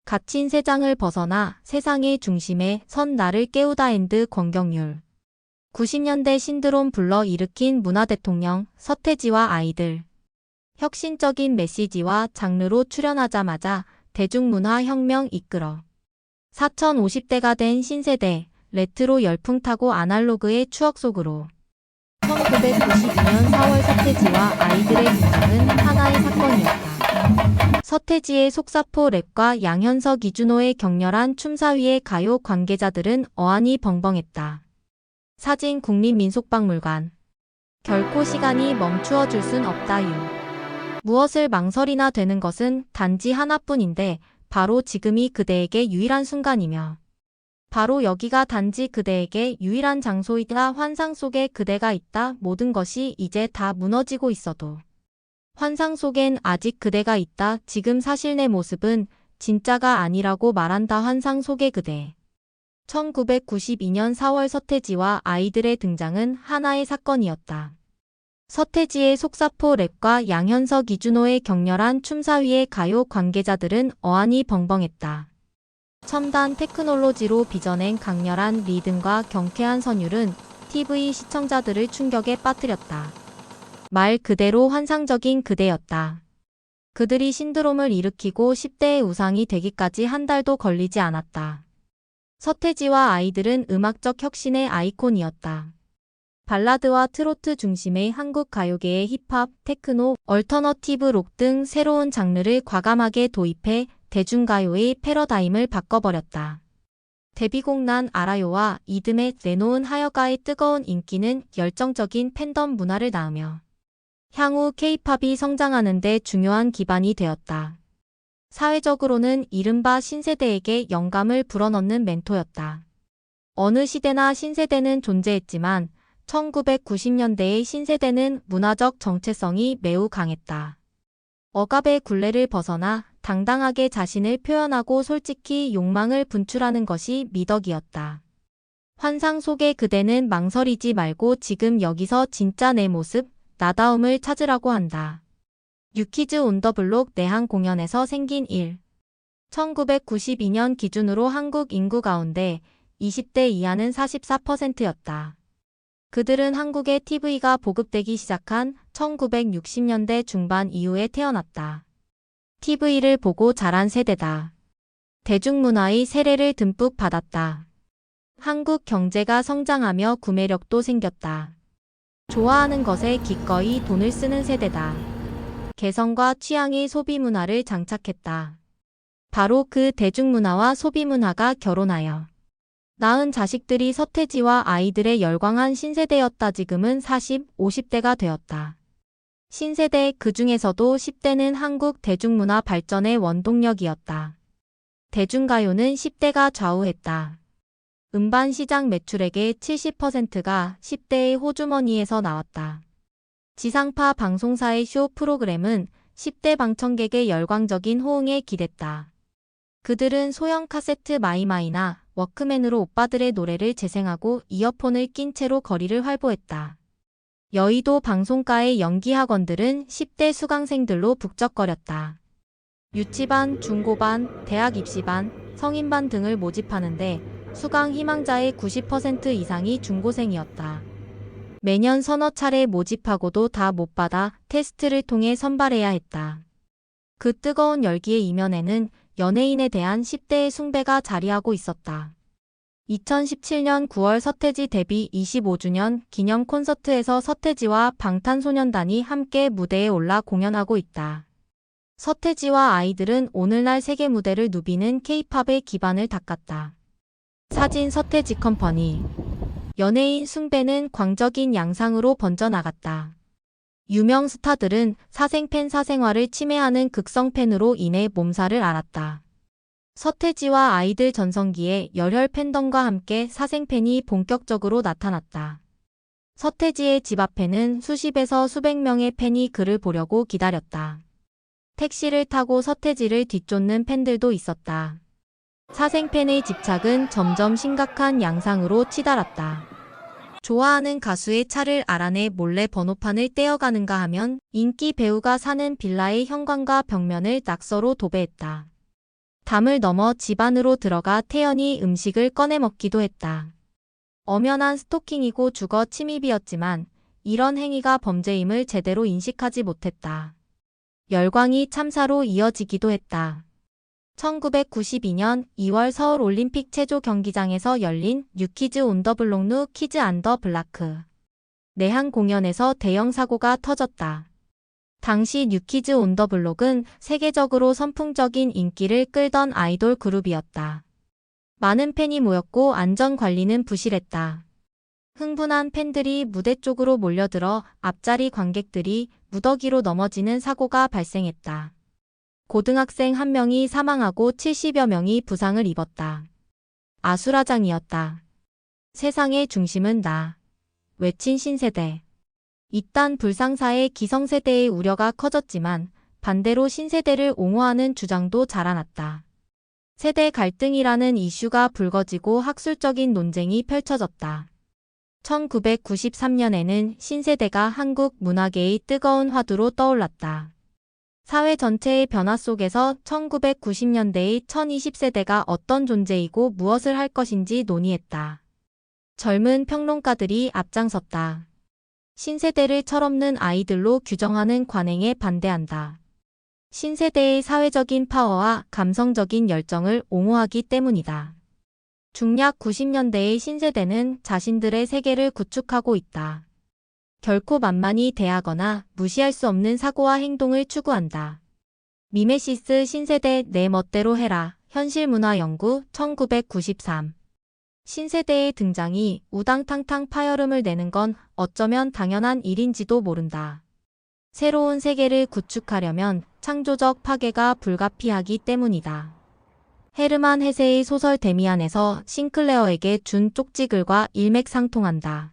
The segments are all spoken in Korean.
갇힌 세상을 벗어나 세상의 중심에 선 나를 깨우다 앤드 권경률. 90년대 신드롬 불러 일으킨 문화대통령 서태지와 아이들. 혁신적인 메시지와 장르로 출연하자마자 대중문화 혁명 이끌어 4050대가 된 신세대, 레트로 열풍 타고 아날로그의 추억 속으로. 1992년 4월 서태지와 아이들의 등장은 하나의 사건이었다. 서태지의 속사포 랩과 양현석 이준호의 격렬한 춤사위에 가요 관계자들은 어안이 벙벙했다. 사진 국립민속박물관. 결코 시간이 멈추어 줄 순 없다유. 무엇을 망설이나 되는 것은 단지 하나뿐인데 바로 지금이 그대에게 유일한 순간이며 바로 여기가 단지 그대에게 유일한 장소이다. 환상 속에 그대가 있다. 모든 것이 이제 다 무너지고 있어도 환상 속엔 아직 그대가 있다. 지금 사실 내 모습은 진짜가 아니라고 말한다. 환상 속의 그대. 1992년 4월 서태지와 아이들의 등장은 하나의 사건이었다. 서태지의 속사포 랩과 양현석 이준호의 격렬한 춤사위에 가요 관계자들은 어안이 벙벙했다. 첨단 테크놀로지로 빚어낸 강렬한 리듬과 경쾌한 선율은 TV 시청자들을 충격에 빠뜨렸다. 말 그대로 환상적인 그대였다. 그들이 신드롬을 일으키고 10대의 우상이 되기까지 한 달도 걸리지 않았다. 서태지와 아이들은 음악적 혁신의 아이콘이었다. 발라드와 트로트 중심의 한국 가요계의 힙합, 테크노, 얼터너티브 록 등 새로운 장르를 과감하게 도입해 대중가요의 패러다임을 바꿔버렸다. 데뷔곡 난 알아요와 이듬해 내놓은 하여가의 뜨거운 인기는 열정적인 팬덤 문화를 낳으며 향후 K-팝이 성장하는 데 중요한 기반이 되었다. 사회적으로는 이른바 신세대에게 영감을 불어넣는 멘토였다. 어느 시대나 신세대는 존재했지만 1990년대의 신세대는 문화적 정체성이 매우 강했다. 억압의 굴레를 벗어나 당당하게 자신을 표현하고 솔직히 욕망을 분출하는 것이 미덕이었다. 환상 속의 그대는 망설이지 말고 지금 여기서 진짜 내 모습, 나다움을 찾으라고 한다. 뉴키즈 온 더 블록 내한 공연에서 생긴 일. 1992년 기준으로 한국 인구 가운데 20대 이하는 44%였다. 그들은 한국의 TV가 보급되기 시작한 1960년대 중반 이후에 태어났다. TV를 보고 자란 세대다. 대중문화의 세례를 듬뿍 받았다. 한국 경제가 성장하며 구매력도 생겼다. 좋아하는 것에 기꺼이 돈을 쓰는 세대다. 개성과 취향의 소비문화를 장착했다. 바로 그 대중문화와 소비문화가 결혼하여 낳은 자식들이 서태지와 아이들의 열광한 신세대였다. 지금은 40, 50대가 되었다. 신세대 그 중에서도 10대는 한국 대중문화 발전의 원동력이었다. 대중가요는 10대가 좌우했다. 음반 시장 매출액의 70%가 10대의 호주머니에서 나왔다. 지상파 방송사의 쇼 프로그램은 10대 방청객의 열광적인 호응에 기댔다. 그들은 소형 카세트 마이마이나 워크맨으로 오빠들의 노래를 재생하고 이어폰을 낀 채로 거리를 활보했다. 여의도 방송가의 연기학원들은 10대 수강생들로 북적거렸다. 유치반, 중고반, 대학 입시반, 성인반 등을 모집하는데 수강 희망자의 90% 이상이 중고생이었다. 매년 서너 차례 모집하고도 다 못 받아 테스트를 통해 선발해야 했다. 그 뜨거운 열기의 이면에는 연예인에 대한 10대의 숭배가 자리하고 있었다. 2017년 9월 서태지 데뷔 25주년 기념 콘서트에서 서태지와 방탄소년단이 함께 무대에 올라 공연하고 있다. 서태지와 아이들은 오늘날 세계 무대를 누비는 K-팝의 기반을 닦았다. 사진 서태지 컴퍼니. 연예인 숭배는 광적인 양상으로 번져나갔다. 유명 스타들은 사생팬 사생활을 침해하는 극성팬으로 인해 몸살을 앓았다. 서태지와 아이들 전성기에 열혈 팬덤과 함께 사생팬이 본격적으로 나타났다. 서태지의 집 앞에는 수십에서 수백 명의 팬이 그를 보려고 기다렸다. 택시를 타고 서태지를 뒤쫓는 팬들도 있었다. 사생팬의 집착은 점점 심각한 양상으로 치달았다. 좋아하는 가수의 차를 알아내 몰래 번호판을 떼어가는가 하면 인기 배우가 사는 빌라의 현관과 벽면을 낙서로 도배했다. 담을 넘어 집 안으로 들어가 태연히 음식을 꺼내 먹기도 했다. 엄연한 스토킹이고 주거 침입이었지만 이런 행위가 범죄임을 제대로 인식하지 못했다. 열광이 참사로 이어지기도 했다. 1992년 2월 서울 올림픽 체조 경기장에서 열린 뉴키즈 온 더 블록 누 키즈 안 더 블라크 내한 공연에서 대형 사고가 터졌다. 당시 뉴키즈 온 더 블록은 세계적으로 선풍적인 인기를 끌던 아이돌 그룹이었다. 많은 팬이 모였고 안전 관리는 부실했다. 흥분한 팬들이 무대 쪽으로 몰려들어 앞자리 관객들이 무더기로 넘어지는 사고가 발생했다. 고등학생 1명이 사망하고 70여 명이 부상을 입었다. 아수라장이었다. 세상의 중심은 나. 외친 신세대. 이딴 불상사에 기성세대의 우려가 커졌지만 반대로 신세대를 옹호하는 주장도 자라났다. 세대 갈등이라는 이슈가 불거지고 학술적인 논쟁이 펼쳐졌다. 1993년에는 신세대가 한국 문화계의 뜨거운 화두로 떠올랐다. 사회 전체의 변화 속에서 1990년대의 1020세대가 어떤 존재이고 무엇을 할 것인지 논의했다. 젊은 평론가들이 앞장섰다. 신세대를 철없는 아이들로 규정하는 관행에 반대한다. 신세대의 사회적인 파워와 감성적인 열정을 옹호하기 때문이다. 중약 90년대의 신세대는 자신들의 세계를 구축하고 있다. 결코 만만히 대하거나 무시할 수 없는 사고와 행동을 추구한다. 미메시스 신세대 내 멋대로 해라. 현실문화연구 1993 신세대의 등장이 우당탕탕 파열음을 내는 건 어쩌면 당연한 일인지도 모른다. 새로운 세계를 구축하려면 창조적 파괴가 불가피하기 때문이다. 헤르만 헤세의 소설 데미안에서 싱클레어에게 준 쪽지글과 일맥상통한다.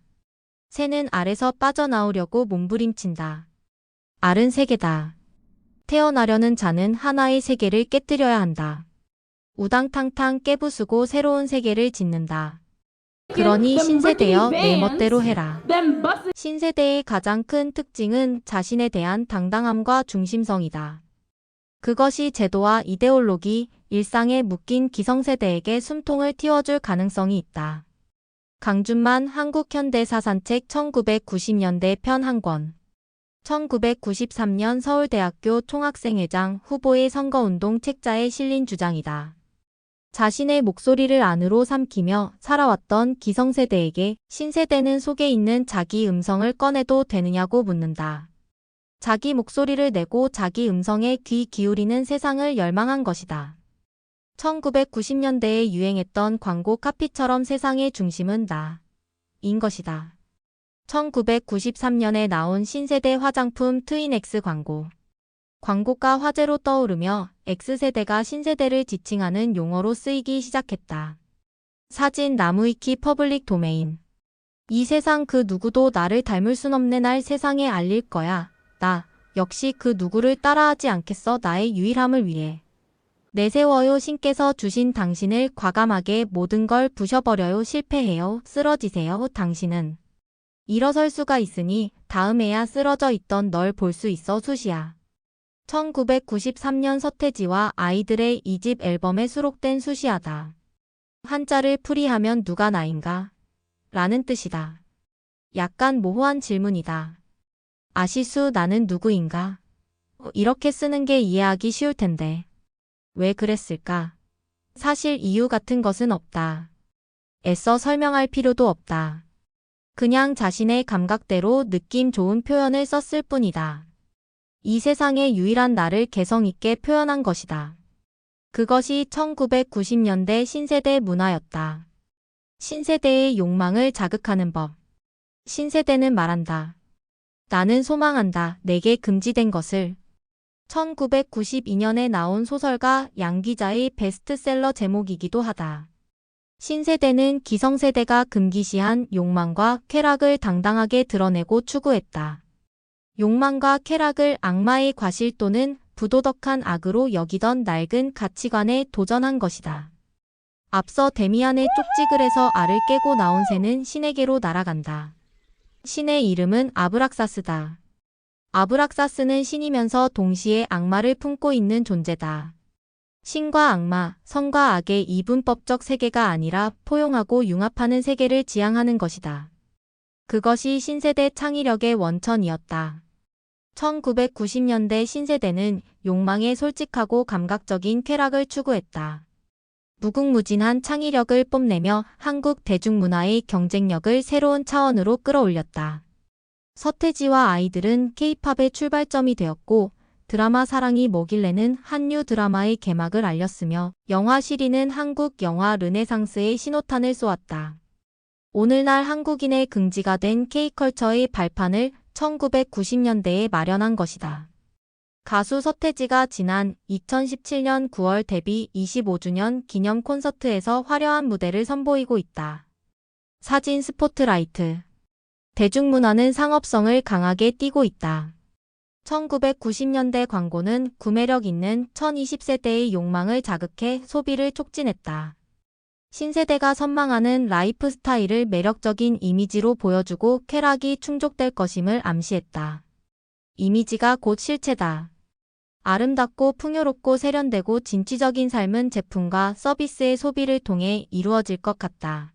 새는 알에서 빠져나오려고 몸부림친다. 알은 세계다. 태어나려는 자는 하나의 세계를 깨뜨려야 한다. 우당탕탕 깨부수고 새로운 세계를 짓는다. 그러니 신세대여 내 멋대로 해라. 신세대의 가장 큰 특징은 자신에 대한 당당함과 중심성이다. 그것이 제도와 이데올로기, 일상에 묶인 기성세대에게 숨통을 틔워줄 가능성이 있다. 강준만 한국현대사산책 1990년대 편 한 권 1993년 서울대학교 총학생회장 후보의 선거운동 책자에 실린 주장이다. 자신의 목소리를 안으로 삼키며 살아왔던 기성세대에게 신세대는 속에 있는 자기 음성을 꺼내도 되느냐고 묻는다. 자기 목소리를 내고 자기 음성에 귀 기울이는 세상을 열망한 것이다. 1990년대에 유행했던 광고 카피처럼 세상의 중심은 나인 것이다. 1993년에 나온 신세대 화장품 트윈X 광고. 광고가 화제로 떠오르며 X세대가 신세대를 지칭하는 용어로 쓰이기 시작했다. 사진 나무위키 퍼블릭 도메인. 이 세상 그 누구도 나를 닮을 순 없네. 날 세상에 알릴 거야. 나 역시 그 누구를 따라하지 않겠어. 나의 유일함을 위해. 내세워요. 신께서 주신 당신을 과감하게 모든 걸 부셔버려요. 실패해요. 쓰러지세요. 당신은 일어설 수가 있으니 다음에야 쓰러져 있던 널 볼 수 있어. 수시야. 1993년 서태지와 아이들의 2집 앨범에 수록된 수시하다. 한자를 풀이하면 누가 나인가? 라는 뜻이다. 약간 모호한 질문이다. 아시수 나는 누구인가? 이렇게 쓰는 게 이해하기 쉬울 텐데. 왜 그랬을까? 사실 이유 같은 것은 없다. 애써 설명할 필요도 없다. 그냥 자신의 감각대로 느낌 좋은 표현을 썼을 뿐이다. 이 세상의 유일한 나를 개성있게 표현한 것이다. 그것이 1990년대 신세대 문화였다. 신세대의 욕망을 자극하는 법. 신세대는 말한다. 나는 소망한다. 내게 금지된 것을. 1992년에 나온 소설가 양 기자의 베스트셀러 제목이기도 하다. 신세대는 기성세대가 금기시한 욕망과 쾌락을 당당하게 드러내고 추구했다. 욕망과 쾌락을 악마의 과실 또는 부도덕한 악으로 여기던 낡은 가치관에 도전한 것이다. 앞서 데미안의 쪽지글에서 알을 깨고 나온 새는 신에게로 날아간다. 신의 이름은 아브락사스다. 아브락사스는 신이면서 동시에 악마를 품고 있는 존재다. 신과 악마, 선과 악의 이분법적 세계가 아니라 포용하고 융합하는 세계를 지향하는 것이다. 그것이 신세대 창의력의 원천이었다. 1990년대 신세대는 욕망의 솔직하고 감각적인 쾌락을 추구했다. 무궁무진한 창의력을 뽐내며 한국 대중문화의 경쟁력을 새로운 차원으로 끌어올렸다. 서태지와 아이들은 K-팝의 출발점이 되었고 드라마 사랑이 뭐길래는 한류 드라마의 개막을 알렸으며 영화 시리는 한국 영화 르네상스의 신호탄을 쏘았다. 오늘날 한국인의 긍지가 된 K컬처의 발판을 1990년대에 마련한 것이다. 가수 서태지가 지난 2017년 9월 데뷔 25주년 기념 콘서트에서 화려한 무대를 선보이고 있다. 사진 스포트라이트. 대중문화는 상업성을 강하게 띠고 있다. 1990년대 광고는 구매력 있는 1020세대의 욕망을 자극해 소비를 촉진했다. 신세대가 선망하는 라이프 스타일을 매력적인 이미지로 보여주고 쾌락이 충족될 것임을 암시했다. 이미지가 곧 실체다. 아름답고 풍요롭고 세련되고 진취적인 삶은 제품과 서비스의 소비를 통해 이루어질 것 같다.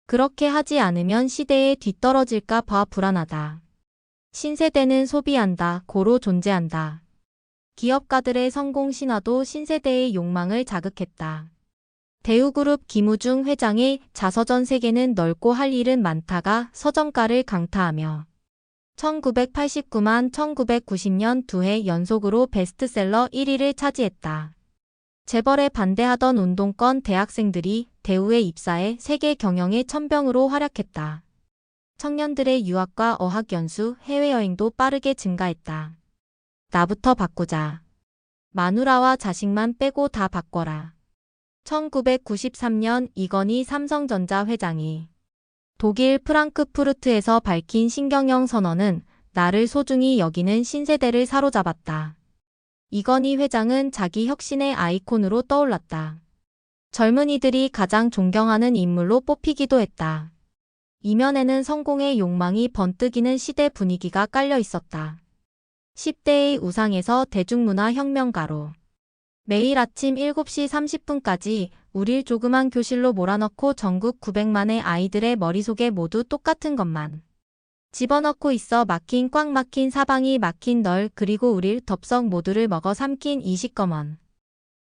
그렇게 하지 않으면 시대에 뒤떨어질까 봐 불안하다. 신세대는 소비한다, 고로 존재한다. 기업가들의 성공 신화도 신세대의 욕망을 자극했다. 대우그룹 김우중 회장의 자서전 세계는 넓고 할 일은 많다가 서점가를 강타하며 1989만 1990년 2해 연속으로 베스트셀러 1위를 차지했다. 재벌에 반대하던 운동권 대학생들이 대우에 입사해 세계 경영의 천병으로 활약했다. 청년들의 유학과 어학연수, 해외여행도 빠르게 증가했다. 나부터 바꾸자. 마누라와 자식만 빼고 다 바꿔라. 1993년 이건희 삼성전자 회장이 독일 프랑크푸르트에서 밝힌 신경영 선언은 나를 소중히 여기는 신세대를 사로잡았다. 이건희 회장은 자기 혁신의 아이콘으로 떠올랐다. 젊은이들이 가장 존경하는 인물로 뽑히기도 했다. 이면에는 성공의 욕망이 번뜩이는 시대 분위기가 깔려 있었다. 10대의 우상에서 대중문화 혁명가로 매일 아침 7시 30분까지 우릴 조그만 교실로 몰아넣고 전국 900만의 아이들의 머릿속에 모두 똑같은 것만 집어넣고 있어 막힌 꽉 막힌 사방이 막힌 널 그리고 우릴 덥석 모두를 먹어 삼킨 이 시꺼먼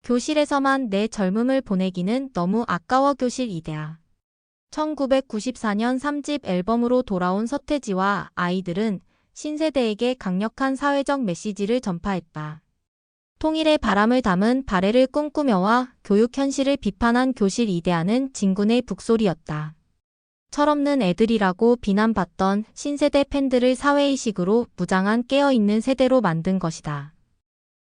교실에서만 내 젊음을 보내기는 너무 아까워 교실 이대야. 1994년 3집 앨범으로 돌아온 서태지와 아이들은 신세대에게 강력한 사회적 메시지를 전파했다. 통일의 바람을 담은 발해를 꿈꾸며와 교육 현실을 비판한 교실 이데아는 진군의 북소리였다. 철없는 애들이라고 비난받던 신세대 팬들을 사회의식으로 무장한 깨어있는 세대로 만든 것이다.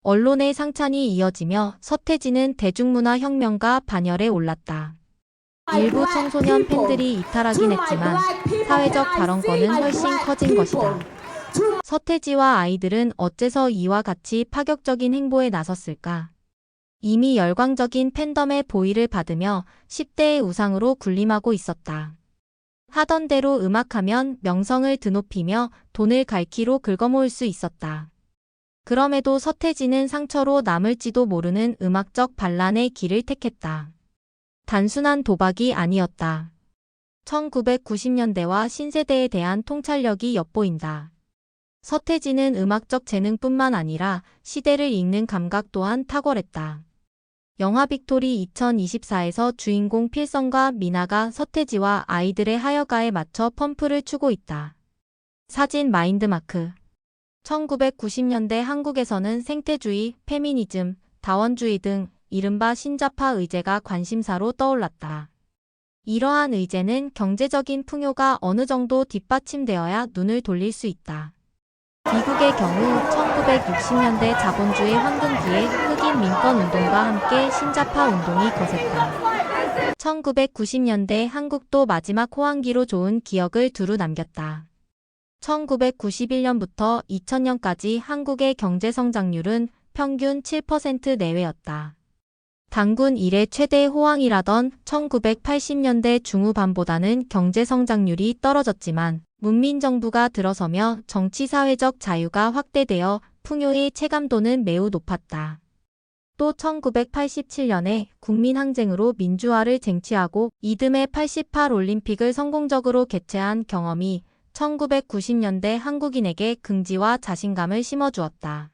언론의 상찬이 이어지며 서태지는 대중문화 혁명가 반열에 올랐다. 일부 청소년 팬들이 이탈하긴 했지만 사회적 발언권은 훨씬 커진 것이다. 서태지와 아이들은 어째서 이와 같이 파격적인 행보에 나섰을까? 이미 열광적인 팬덤의 보위를 받으며 10대의 우상으로 군림하고 있었다. 하던 대로 음악하면 명성을 드높이며 돈을 갈퀴로 긁어모을 수 있었다. 그럼에도 서태지는 상처로 남을지도 모르는 음악적 반란의 길을 택했다. 단순한 도박이 아니었다. 1990년대와 신세대에 대한 통찰력이 엿보인다. 서태지는 음악적 재능뿐만 아니라 시대를 읽는 감각 또한 탁월했다. 영화 빅토리 2024에서 주인공 필성과 미나가 서태지와 아이들의 하여가에 맞춰 펌프를 추고 있다. 사진 마인드마크. 1990년대 한국에서는 생태주의, 페미니즘, 다원주의 등 이른바 신좌파 의제가 관심사로 떠올랐다. 이러한 의제는 경제적인 풍요가 어느 정도 뒷받침되어야 눈을 돌릴 수 있다. 미국의 경우 1960년대 자본주의 황금기에 흑인 민권운동과 함께 신좌파 운동이 거셌다. 1990년대 한국도 마지막 호황기로 좋은 기억을 두루 남겼다. 1991년부터 2000년까지 한국의 경제성장률은 평균 7% 내외였다. 단군 이래 최대 호황이라던 1980년대 중후반보다는 경제성장률이 떨어졌지만 문민정부가 들어서며 정치사회적 자유가 확대되어 풍요의 체감도는 매우 높았다. 또 1987년에 국민항쟁으로 민주화를 쟁취하고 이듬해 88 올림픽을 성공적으로 개최한 경험이 1990년대 한국인에게 긍지와 자신감을 심어주었다.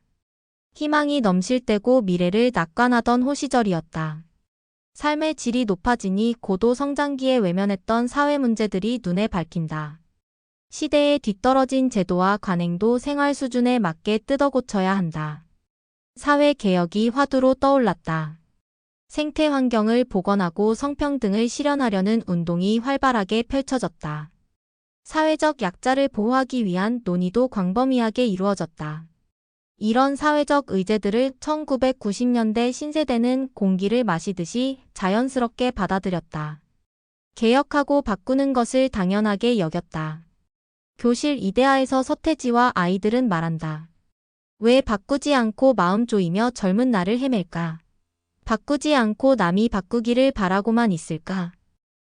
희망이 넘실 때고 미래를 낙관하던 호 시절이었다. 삶의 질이 높아지니 고도 성장기에 외면했던 사회 문제들이 눈에 밝힌다. 시대에 뒤떨어진 제도와 관행도 생활 수준에 맞게 뜯어고쳐야 한다. 사회 개혁이 화두로 떠올랐다. 생태 환경을 복원하고 성평등을 실현하려는 운동이 활발하게 펼쳐졌다. 사회적 약자를 보호하기 위한 논의도 광범위하게 이루어졌다. 이런 사회적 의제들을 1990년대 신세대는 공기를 마시듯이 자연스럽게 받아들였다. 개혁하고 바꾸는 것을 당연하게 여겼다. 교실 이데아에서 서태지와 아이들은 말한다. 왜 바꾸지 않고 마음 조이며 젊은 날을 헤맬까? 바꾸지 않고 남이 바꾸기를 바라고만 있을까?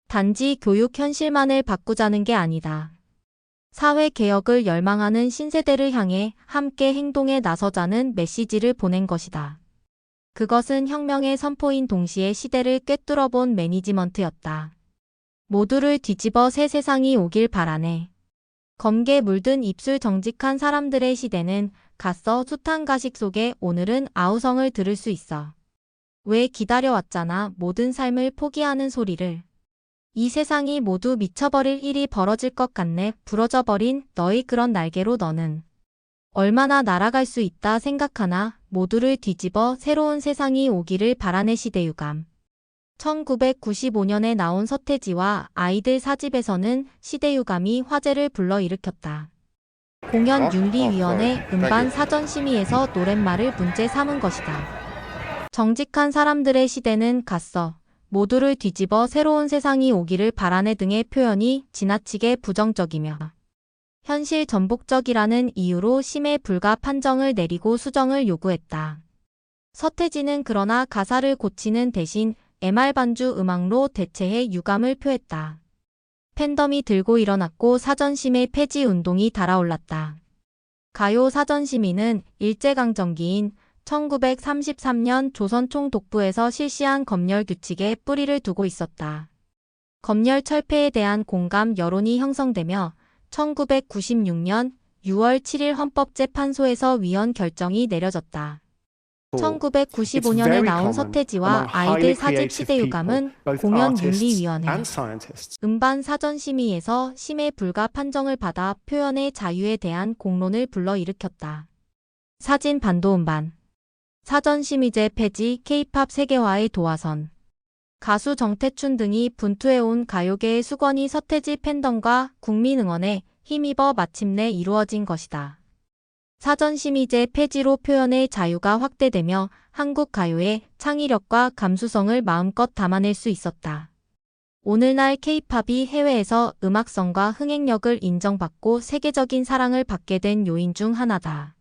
단지 교육 현실만을 바꾸자는 게 아니다. 사회 개혁을 열망하는 신세대를 향해 함께 행동에 나서자는 메시지를 보낸 것이다. 그것은 혁명의 선포인 동시에 시대를 꿰뚫어본 매니지먼트였다. 모두를 뒤집어 새 세상이 오길 바라네. 검게 물든 입술 정직한 사람들의 시대는 갓서 숱한 가식 속에 오늘은 아우성을 들을 수 있어. 왜 기다려왔잖아 모든 삶을 포기하는 소리를. 이 세상이 모두 미쳐버릴 일이 벌어질 것 같네. 부러져버린 너의 그런 날개로 너는 얼마나 날아갈 수 있다 생각하나. 모두를 뒤집어 새로운 세상이 오기를 바라네. 시대유감. 1995년에 나온 서태지와 아이들 4집에서는 시대유감이 화제를 불러일으켰다. 공연윤리위원회 음반 사전심의에서 노랫말을 문제 삼은 것이다. 정직한 사람들의 시대는 갔어. 모두를 뒤집어 새로운 세상이 오기를 바라네 등의 표현이 지나치게 부정적이며 현실 전복적이라는 이유로 심해 불가 판정을 내리고 수정을 요구했다. 서태지는 그러나 가사를 고치는 대신 MR 반주 음악로 대체해 유감을 표했다. 팬덤이 들고 일어났고 사전심의 폐지 운동이 달아올랐다. 가요 사전심의는 일제강점기인 1933년 조선 총독부에서 실시한 검열 규칙에 뿌리를 두고 있었다. 검열 철폐에 대한 공감 여론이 형성되며 1996년 6월 7일 헌법재판소에서 위헌 결정이 내려졌다. 1995년에 나온 서태지와 아이들 4집 시대유감은 공연윤리위원회 음반 사전심의에서 심해 불가 판정을 받아 표현의 자유에 대한 공론을 불러일으켰다. 사진 반도음반 사전심의제 폐지 K-팝 세계화의 도화선 가수 정태춘 등이 분투해온 가요계의 수건이 서태지 팬덤과 국민 응원에 힘입어 마침내 이루어진 것이다. 사전심의제 폐지로 표현의 자유가 확대되며 한국 가요의 창의력과 감수성을 마음껏 담아낼 수 있었다. 오늘날 K-팝이 해외에서 음악성과 흥행력을 인정받고 세계적인 사랑을 받게 된 요인 중 하나다.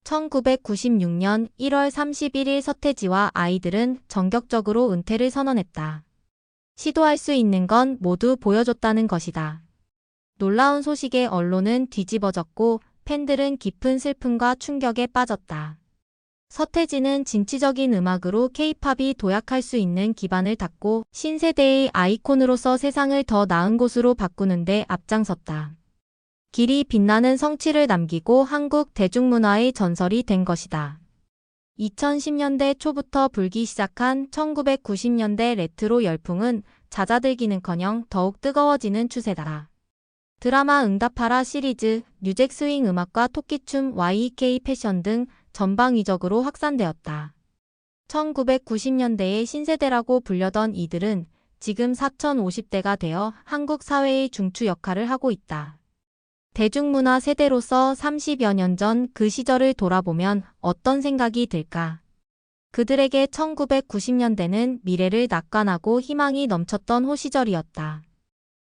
1996년 1월 31일 서태지와 아이들은 전격적으로 은퇴를 선언했다. 시도할 수 있는 건 모두 보여줬다는 것이다. 놀라운 소식에 언론은 뒤집어졌고 팬들은 깊은 슬픔과 충격에 빠졌다. 서태지는 진취적인 음악으로 K-팝이 도약할 수 있는 기반을 닦고 신세대의 아이콘으로서 세상을 더 나은 곳으로 바꾸는 데 앞장섰다. 길이 빛나는 성취를 남기고 한국 대중문화의 전설이 된 것이다. 2010년대 초부터 불기 시작한 1990년대 레트로 열풍은 잦아들기는커녕 더욱 뜨거워지는 추세다. 드라마 응답하라 시리즈, 뉴잭 스윙 음악과 토끼춤, YK 패션 등 전방위적으로 확산되었다. 1990년대의 신세대라고 불려던 이들은 지금 4050대가 되어 한국 사회의 중추 역할을 하고 있다. 대중문화 세대로서 30여 년 전 그 시절을 돌아보면 어떤 생각이 들까? 그들에게 1990년대는 미래를 낙관하고 희망이 넘쳤던 호시절이었다.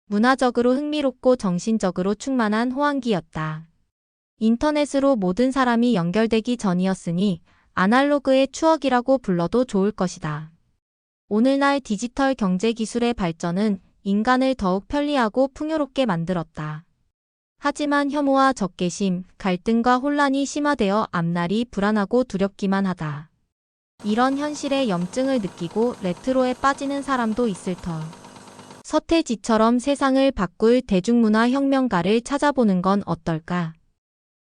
문화적으로 흥미롭고 정신적으로 충만한 호황기였다. 인터넷으로 모든 사람이 연결되기 전이었으니 아날로그의 추억이라고 불러도 좋을 것이다. 오늘날 디지털 경제 기술의 발전은 인간을 더욱 편리하고 풍요롭게 만들었다. 하지만 혐오와 적개심, 갈등과 혼란이 심화되어 앞날이 불안하고 두렵기만 하다. 이런 현실의 염증을 느끼고 레트로에 빠지는 사람도 있을 터. 서태지처럼 세상을 바꿀 대중문화 혁명가를 찾아보는 건 어떨까?